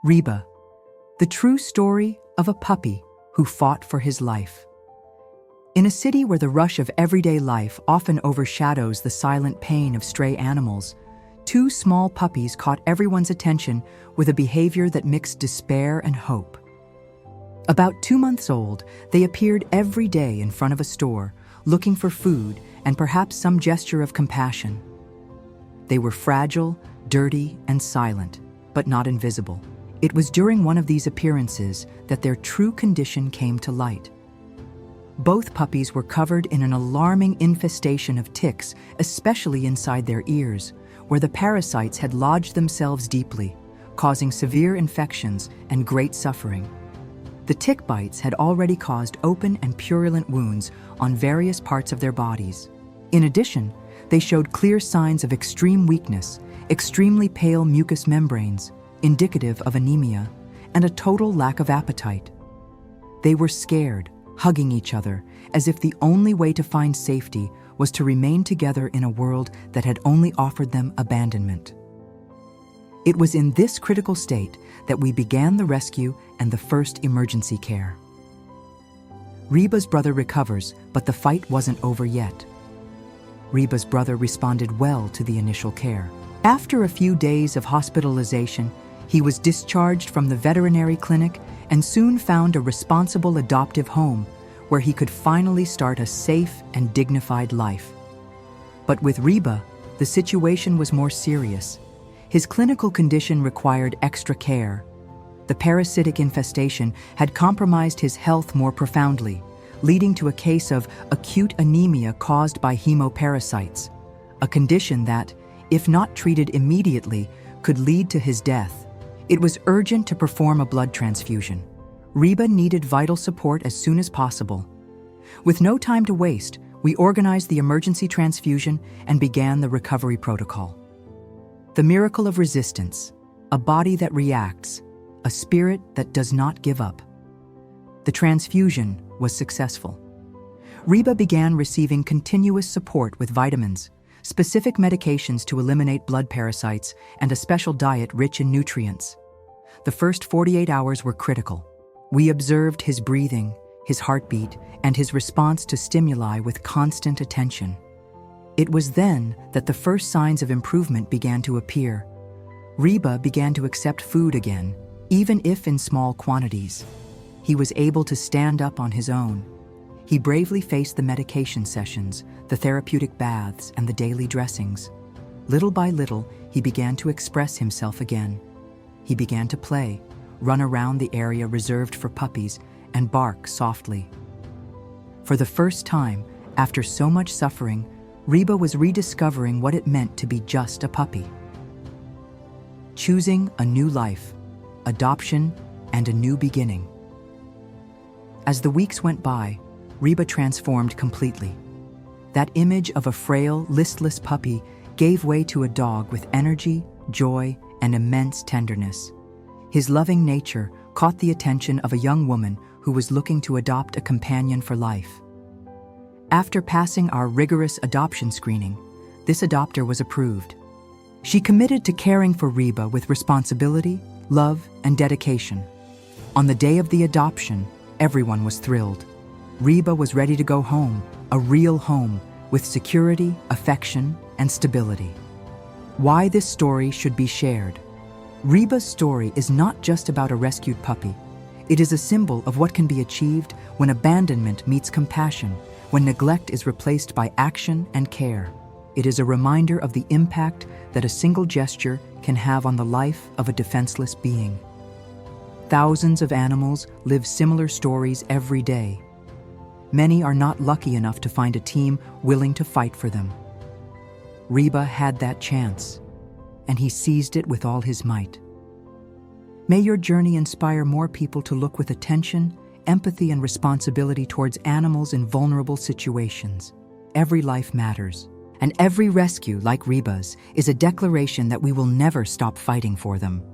Reba, the true story of a puppy who fought for his life. In a city where the rush of everyday life often overshadows the silent pain of stray animals, two small puppies caught everyone's attention with a behavior that mixed despair and hope. About 2 months old, they appeared every day in front of a store, looking for food and perhaps some gesture of compassion. They were fragile, dirty, and silent, but not invisible. It was during one of these appearances that their true condition came to light. Both puppies were covered in an alarming infestation of ticks, especially inside their ears, where the parasites had lodged themselves deeply, causing severe infections and great suffering. The tick bites had already caused open and purulent wounds on various parts of their bodies. In addition, they showed clear signs of extreme weakness, extremely pale mucous membranes, indicative of anemia, and a total lack of appetite. They were scared, hugging each other, as if the only way to find safety was to remain together in a world that had only offered them abandonment. It was in this critical state that we began the rescue and the first emergency care. Reba's brother recovers, but the fight wasn't over yet. Reba's brother responded well to the initial care. After a few days of hospitalization, he was discharged from the veterinary clinic and soon found a responsible adoptive home where he could finally start a safe and dignified life. But with Reba, the situation was more serious. His clinical condition required extra care. The parasitic infestation had compromised his health more profoundly, leading to a case of acute anemia caused by hemoparasites, a condition that, if not treated immediately, could lead to his death. It was urgent to perform a blood transfusion. Reba needed vital support as soon as possible. With no time to waste, we organized the emergency transfusion and began the recovery protocol. The miracle of resistance, a body that reacts, a spirit that does not give up. The transfusion was successful. Reba began receiving continuous support with vitamins, specific medications to eliminate blood parasites, and a special diet rich in nutrients. The first 48 hours were critical. We observed his breathing, his heartbeat, and his response to stimuli with constant attention. It was then that the first signs of improvement began to appear. Reba began to accept food again, even if in small quantities. He was able to stand up on his own. He bravely faced the medication sessions, the therapeutic baths, and the daily dressings. Little by little, he began to express himself again. He began to play, run around the area reserved for puppies, and bark softly. For the first time, after so much suffering, Reba was rediscovering what it meant to be just a puppy. Choosing a new life, adoption, and a new beginning. As the weeks went by, Reba transformed completely. That image of a frail, listless puppy gave way to a dog with energy, joy, and immense tenderness. His loving nature caught the attention of a young woman who was looking to adopt a companion for life. After passing our rigorous adoption screening, this adopter was approved. She committed to caring for Reba with responsibility, love, and dedication. On the day of the adoption, everyone was thrilled. Reba was ready to go home, a real home, with security, affection, and stability. Why this story should be shared. Reba's story is not just about a rescued puppy. It is a symbol of what can be achieved when abandonment meets compassion, when neglect is replaced by action and care. It is a reminder of the impact that a single gesture can have on the life of a defenseless being. Thousands of animals live similar stories every day. Many are not lucky enough to find a team willing to fight for them. Reba had that chance, and he seized it with all his might. May your journey inspire more people to look with attention, empathy, and responsibility towards animals in vulnerable situations. Every life matters, and every rescue, like Reba's, is a declaration that we will never stop fighting for them.